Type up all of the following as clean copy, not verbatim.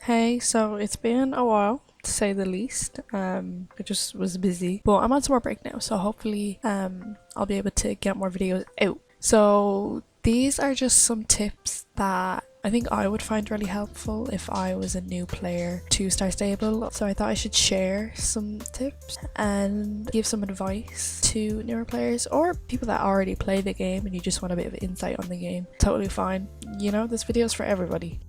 Hey, so it's been a while to say the least. I just was busy, but I'm on summer break now, so hopefully I'll be able to get more videos out. So these are just some tips that I think I would find really helpful if I was a new player to starstable. So I thought I should share some tips and give some advice to newer players or people that already play the game and you just want a bit of insight on the game. Totally fine. You know, this video is for everybody.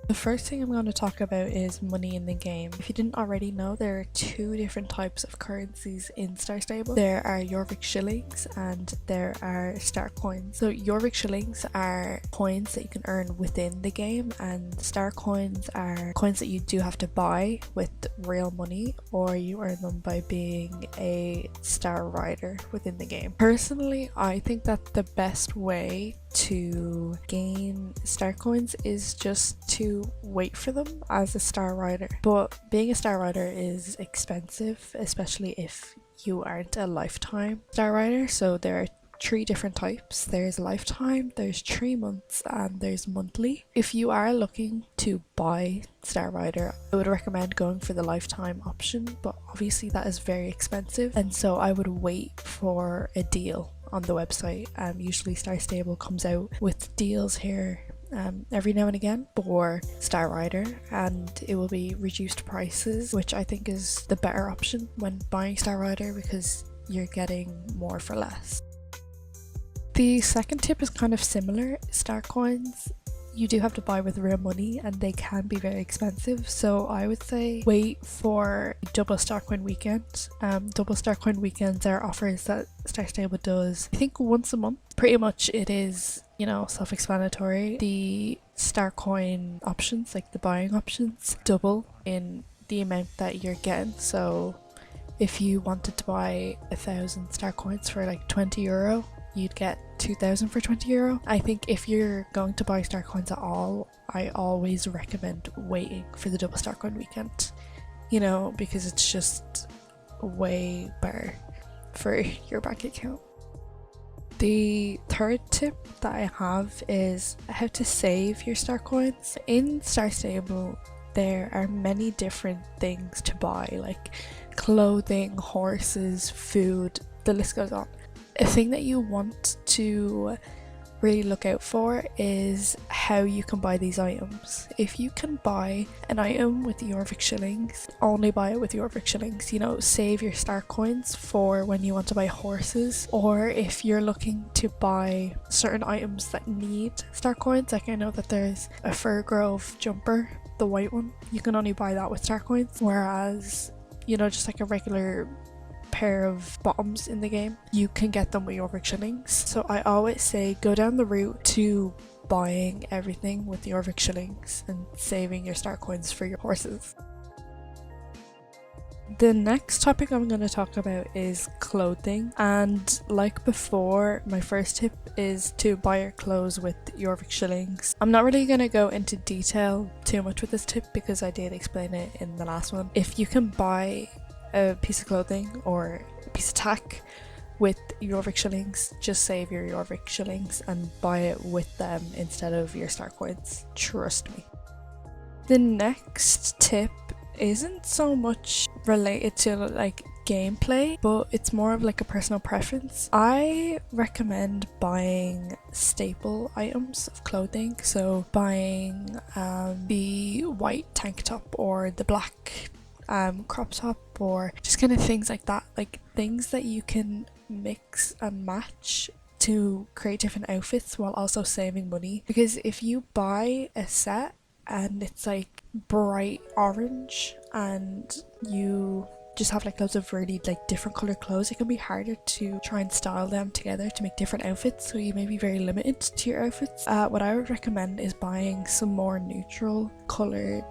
The first thing I'm going to talk about is money in the game. If you didn't already know, there are two different types of currencies in starstable. There are 𝘢𝘱𝘐 shillings and there are star coins. So 𝘢𝘱𝘐 shillings are coins that you can earn within the game, and star coins are coins that you do have to buy with real money, or you earn them by being a star rider within the game. Personally, I think that the best way to gain star coins is just to wait for them as a star rider, but being a star rider is expensive, especially if you aren't a lifetime star rider. So there are three different types. There's lifetime, there's 3 months, and there's monthly. If you are looking to buy star rider, I would recommend going for the lifetime option, but obviously that is very expensive, and so I would wait for a deal on the website. Usually starstable comes out with deals here every now and again for star rider, and it will be reduced prices, which I think is the better option when buying star rider because you're getting more for less. The second tip is kind of similar. Star coins you do have to buy with real money and they can be very expensive, so I would say wait for double star coin weekend. Double star coin weekends are offers that starstable does, I think, once a month. Pretty much it is, you know, self-explanatory. The star coin options, like the buying options, double in the amount that you're getting. So if you wanted to buy 1,000 star coins for like €20, you'd get 2,000 for €20. I think if you're going to buy star coins at all, I always recommend waiting for the double star coin weekend, you know, because it's just way better for your bank account. The third tip that I have is how to save your star coins. In starstable there are many different things to buy, like clothing, horses, food, the list goes on. A thing that you want to really look out for is how you can buy these items. If you can buy an item with 𝘢𝘱𝑐 shillings, only buy it with 𝘢𝘱𝑐 shillings. You know, save your star coins for when you want to buy horses, or if you're looking to buy certain items that need star coins. Like I know that there's a Fir Grove jumper, the white one, you can only buy that with star coins, whereas, you know, just like a regular pair of bottoms in the game, you can get them with 𝘢𝘱𝑐 shillings. So I always say go down the route to buying everything with 𝘢𝘱𝑐 shillings and saving your star coins for your horses. The next topic I'm going to talk about is clothing, and like before, my first tip is to buy your clothes with 𝘢𝘱𝑐 shillings. I'm not really going to go into detail too much with this tip because I did explain it in the last one. If you can buy a piece of clothing or a piece of tack with 𝘢𝘱𝑐 shillings, just save your 𝘢𝘱𝑐 shillings and buy it with them instead of your star coins. Trust me. The next tip isn't so much related to like gameplay, but it's more of like a personal preference. I recommend buying staple items of clothing, so buying the white tank top or the black crop top, or just kind of things like that, like things that you can mix and match to create different outfits while also saving money. Because if you buy a set and it's like bright orange and you just have like loads of really like different colored clothes, it can be harder to try and style them together to make different outfits, so you may be very limited to your outfits. What I would recommend is buying some more neutral colored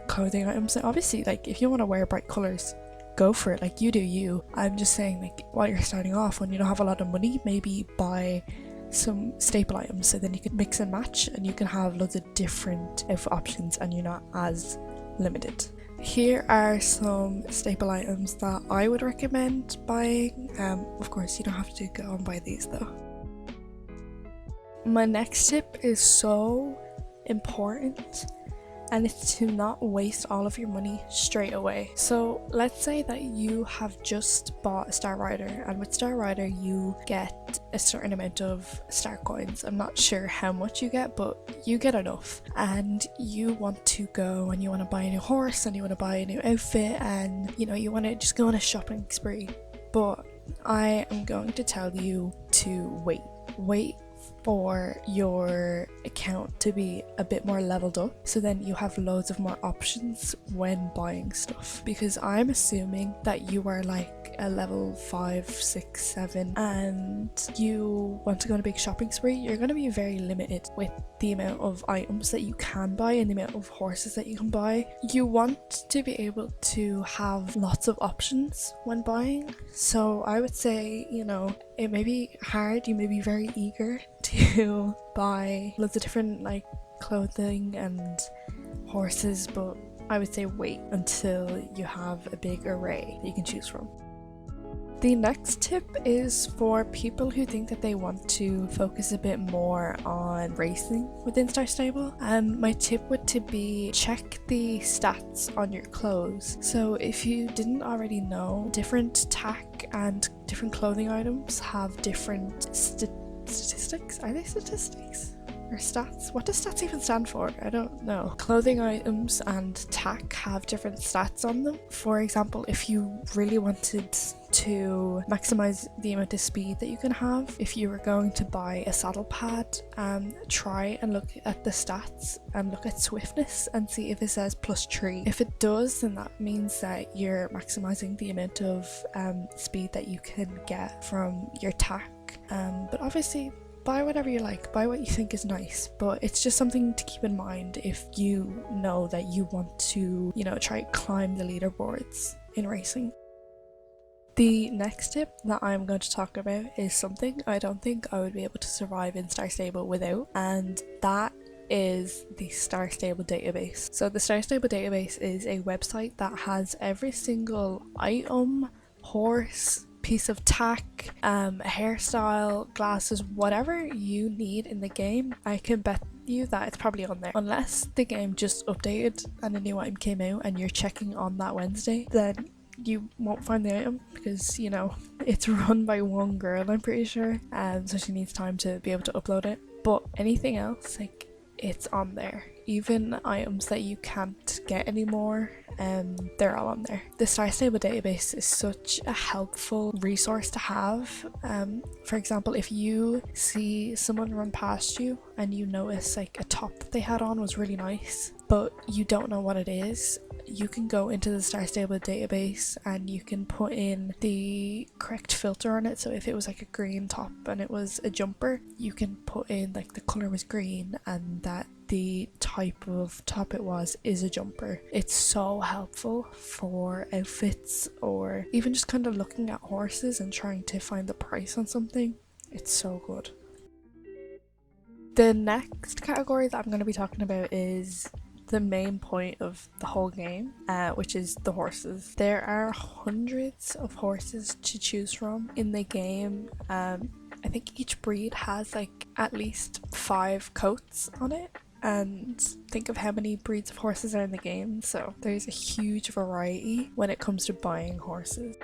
clothing items. And obviously, like, if you want to wear bright colors, go for it, like, you do you. I'm just saying, like, while you're starting off, when you don't have a lot of money, maybe buy some staple items so then you can mix and match and you can have loads of different outfit options and you're not as limited. Here are some staple items that I would recommend buying. Of course, you don't have to go and buy these though. My next tip is so important, and it's to not waste all of your money straight away. So let's say that you have just bought a Star Rider, and with Star Rider you get a certain amount of star coins. I'm not sure how much you get, but you get enough, and you want to go and you want to buy a new horse and you want to buy a new outfit, and you want to just go on a shopping spree. But I am going to tell you to wait for your account to be a bit more leveled up, so then you have loads of more options when buying stuff. Because I'm assuming that you are like a level 5, 6, 7 and you want to go on a big shopping spree, you're going to be very limited with the amount of items that you can buy and the amount of horses that you can buy. You want to be able to have lots of options when buying, so I would say, it may be hard, you may be very eager to buy loads of different like clothing and horses, but I would say wait until you have a big array that you can choose from. The next tip is for people who think that they want to focus a bit more on racing within Star Stable. My tip would to be check the stats on your clothes. So if you didn't already know, different tack and different clothing items have different statistics. Are they statistics? Or stats? What does stats even stand for? I don't know. Clothing items and tack have different stats on them. For example, if you really wanted to maximize the amount of speed that you can have, if you were going to buy a saddle pad, try and look at the stats and look at swiftness and see if it says +3. If it does, then that means that you're maximizing the amount of speed that you can get from your tack. But obviously, buy whatever you like, buy what you think is nice, but it's just something to keep in mind if you know that you want to, try climb the leaderboards in racing. The next tip that I'm going to talk about is something I don't think I would be able to survive in Star Stable without, and that is the Star Stable database. So the Star Stable database is a website that has every single item, horse, piece of tack, hairstyle, glasses, whatever you need in the game. I can bet you that it's probably on there. Unless the game just updated and a new item came out and you're checking on that Wednesday, then you won't find the item because it's run by one girl, I'm pretty sure, so she needs time to be able to upload it. But anything else, like, it's on there. Even items that you can't get anymore, they're all on there. The Star Stable database is such a helpful resource to have. For example, if you see someone run past you and you notice like a top that they had on was really nice, but you don't know what it is, you can go into the Star Stable database and you can put in the correct filter on it. So if it was like a green top and it was a jumper, you can put in like the color was green and that the type of top it was is a jumper. It's so helpful for outfits or even just kind of looking at horses and trying to find the price on something. It's so good. The next category that I'm going to be talking about is the main point of the whole game, which is the horses. There are hundreds of horses to choose from in the game. I think each breed has like at least 5 coats on it, and think of how many breeds of horses are in the game, so there's a huge variety when it comes to buying horses.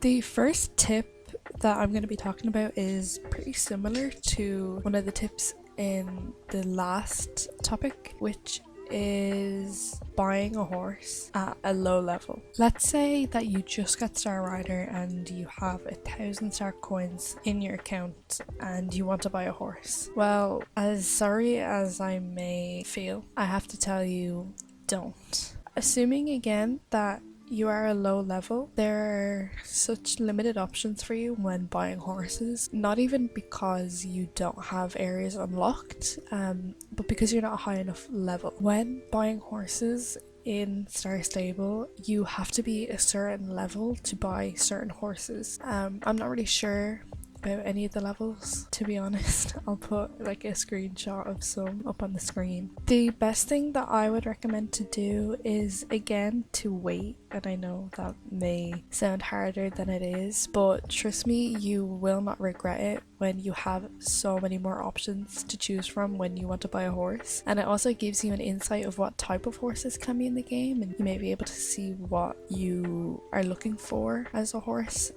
The first tip that I'm going to be talking about is pretty similar to one of the tips in the last topic, which is buying a horse at a low level. Let's say that you just got Star Rider and you have 1,000 star coins in your account and you want to buy a horse. Well, as sorry as I may feel, I have to tell you, don't. Assuming again that you are a low level, there are such limited options for you when buying horses, not even because you don't have areas unlocked, but because you're not a high enough level. When buying horses in Star Stable, you have to be a certain level to buy certain horses. I'm not really sure about any of the levels, to be honest. I'll put like a screenshot of some up on the screen. The best thing that I would recommend to do is again to wait and I know that may sound harder than it is, but trust me, you will not regret it when you have so many more options to choose from when you want to buy a horse. And it also gives you an insight of what type of horses can be in the game, and you may be able to see what you are looking for as a horse,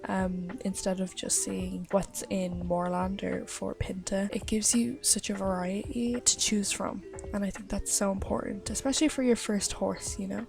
instead of just seeing what's in Moorland or Fort Pinta. It gives you such a variety to choose from, and I think that's so important, especially for your first horse, you know.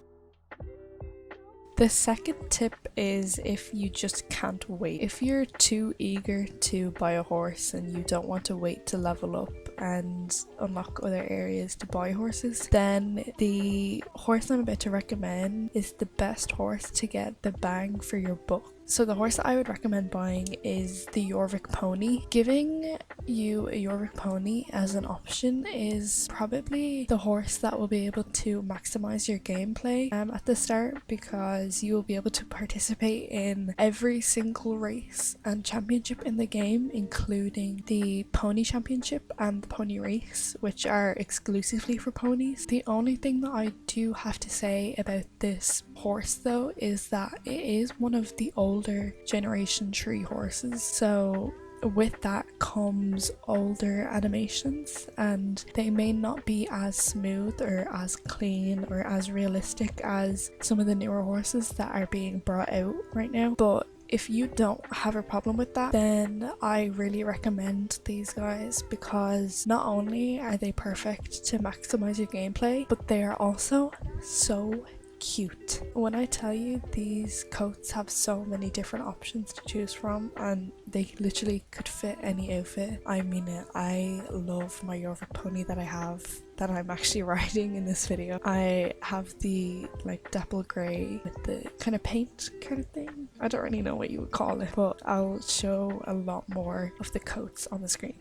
The second tip is if you just can't wait. If you're too eager to buy a horse and you don't want to wait to level up and unlock other areas to buy horses, then the horse I'm about to recommend is the best horse to get the bang for your buck. So the horse that I would recommend buying is the 𝘢𝘱𝘐 pony. Giving you a 𝘢𝘱𝘐 pony as an option is probably the horse that will be able to maximize your gameplay at the start, because you will be able to participate in every single race and championship in the game, including the pony championship and the pony race, which are exclusively for ponies. The only thing that I do have to say about this horse though is that it is one of the older generation tree horses, so with that comes older animations, and they may not be as smooth or as clean or as realistic as some of the newer horses that are being brought out right now. But if you don't have a problem with that, then I really recommend these guys, because not only are they perfect to maximize your gameplay, but they are also so cute. When I tell you, these coats have so many different options to choose from, and they literally could fit any outfit. I mean it. I love my 𝘢𝘱𝘐 pony that I have, that I'm actually riding in this video. I have the like dapple grey with the kind of paint kind of thing. I don't really know what you would call it, but I'll show a lot more of the coats on the screen.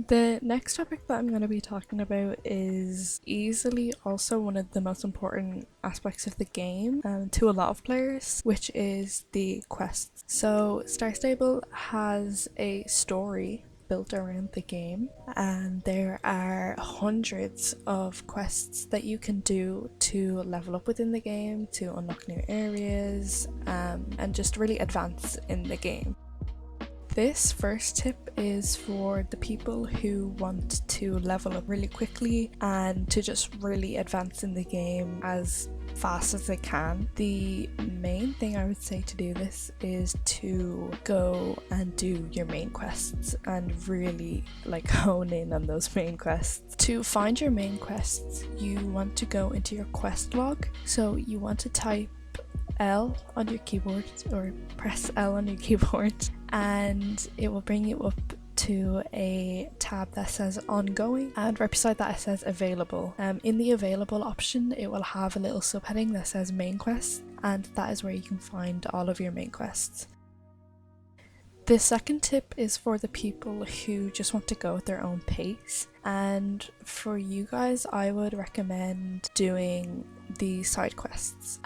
The next topic that I'm going to be talking about is easily also one of the most important aspects of the game to a lot of players, which is the quests. So starstable has a story built around the game, and there are hundreds of quests that you can do to level up within the game, to unlock new areas, and just really advance in the game. This first tip is for the people who want to level up really quickly and to just really advance in the game as fast as they can. The main thing I would say to do this is to go and do your main quests and really like hone in on those main quests. To find your main quests, you want to go into your quest log. So you want to type L on your keyboard, or press L on your keyboard, and it will bring you up to a tab that says ongoing, and right beside that it says available. In the available option it will have a little subheading that says main quest, and that is where you can find all of your main quests. The second tip is for the people who just want to go at their own pace, and for you guys I would recommend doing the side quests.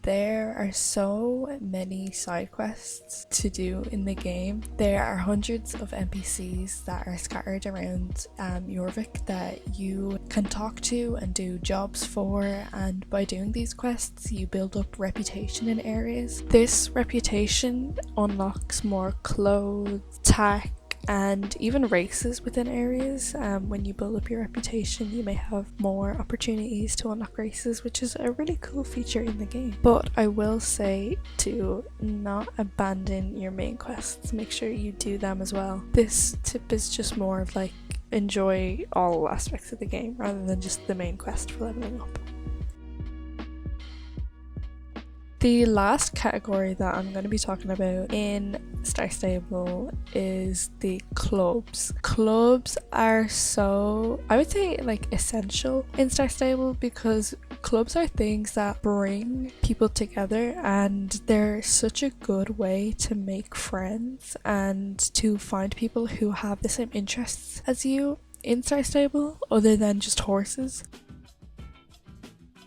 There are so many side quests to do in the game. There are hundreds of NPCs that are scattered around 𝘢𝘱𝑗𝐻 that you can talk to and do jobs for, and by doing these quests you build up reputation in areas. This reputation unlocks more clothes, tack, and even races within areas. When you build up your reputation you may have more opportunities to unlock races, which is a really cool feature in the game. But I will say to not abandon your main quests, make sure you do them as well. This tip is just more of like enjoy all aspects of the game rather than just the main quest for leveling up. The last category that I'm going to be talking about in starstable is the clubs. Clubs are so, I would say, like essential in starstable, because clubs are things that bring people together, and they're such a good way to make friends and to find people who have the same interests as you in starstable other than just horses.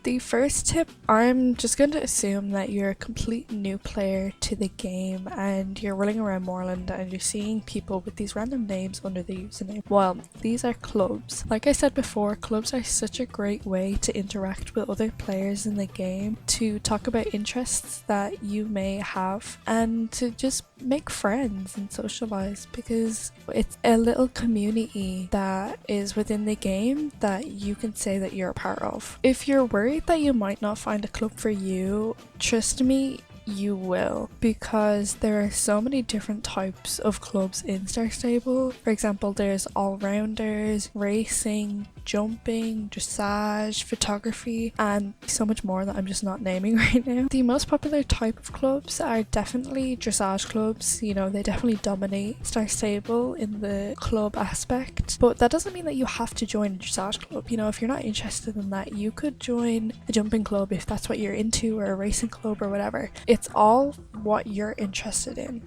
The first tip, I'm just going to assume that you're a complete new player to the game and you're rolling around Moorland and you're seeing people with these random names under the username. Well, these are clubs. Like I said before, clubs are such a great way to interact with other players in the game, to talk about interests that you may have, and to just make friends and socialize, because it's a little community that is within the game that you can say that you're a part of. If you're worried that you might not find a club for you, trust me, you will, because there are so many different types of clubs in Star Stable. For example, there's all-rounders, racing, jumping, dressage, photography, and so much more that I'm just not naming right now. The most popular type of clubs are definitely dressage clubs. You know, they definitely dominate Star Stable in the club aspect, but that doesn't mean that you have to join a dressage club. You know, if you're not interested in that, you could join a jumping club if that's what you're into, or a racing club or whatever. It's all what you're interested in.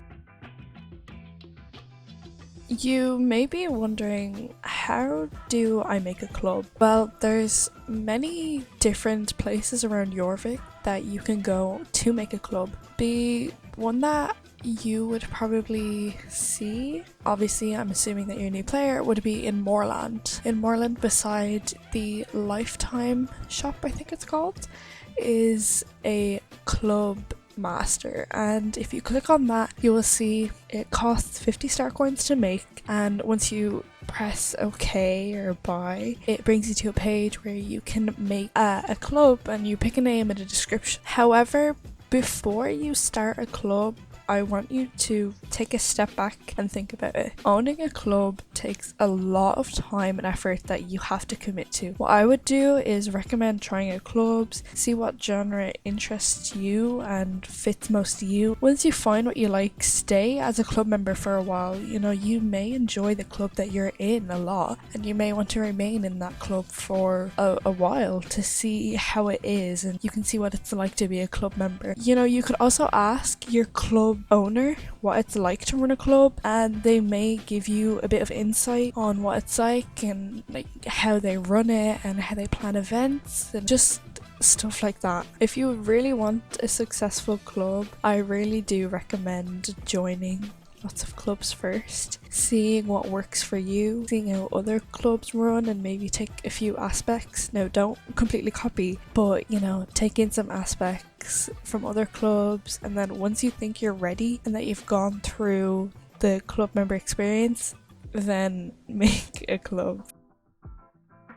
You may be wondering, how do I make a club? Well, there's many different places around Jorvik that you can go to make a club. The one that you would probably see, obviously I'm assuming that you're a new player, would be in Moorland. In Moorland, beside the Lifetime shop, I think it's called, is a club master, and if you click on that, you will see it costs 50 star coins to make, and once you press OK or buy, it brings you to a page where you can make a club, and you pick a name and a description. However, before you start a club, I want you to take a step back and think about it. Owning a club takes a lot of time and effort that you have to commit to. What I would do is recommend trying out clubs, see what genre interests you and fits most to you. Once you find what you like, stay as a club member for a while. You know, you may enjoy the club that you're in a lot, and you may want to remain in that club for a while to see how it is, and you can see what it's like to be a club member. You know, you could also ask your club owner what it's like to run a club, and they may give you a bit of insight on what it's like, and like how they run it and how they plan events and just stuff like that. If you really want a successful club, I really do recommend joining lots of clubs first, seeing what works for you, seeing how other clubs run, and maybe take a few aspects. Now, don't completely copy, but you know, take in some aspects from other clubs, and then once you think you're ready and that you've gone through the club member experience, then make a club.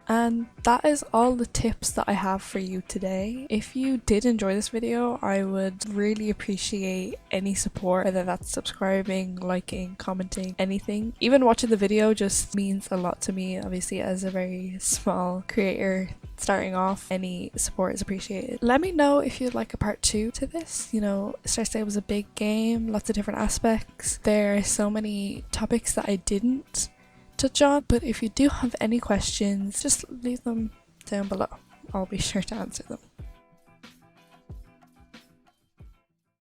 And that is all the tips that I have for you today. If you did enjoy this video, I would really appreciate any support, whether that's subscribing, liking, commenting, anything. Even watching the video just means a lot to me. Obviously, as a very small creator starting off, any support is appreciated. Let me know if you'd like a part 2 to this. You know, Star Stable was a big game, lots of different aspects. There are so many topics that I didn't touch on, but if you do have any questions, just leave them down below. I'll be sure to answer them.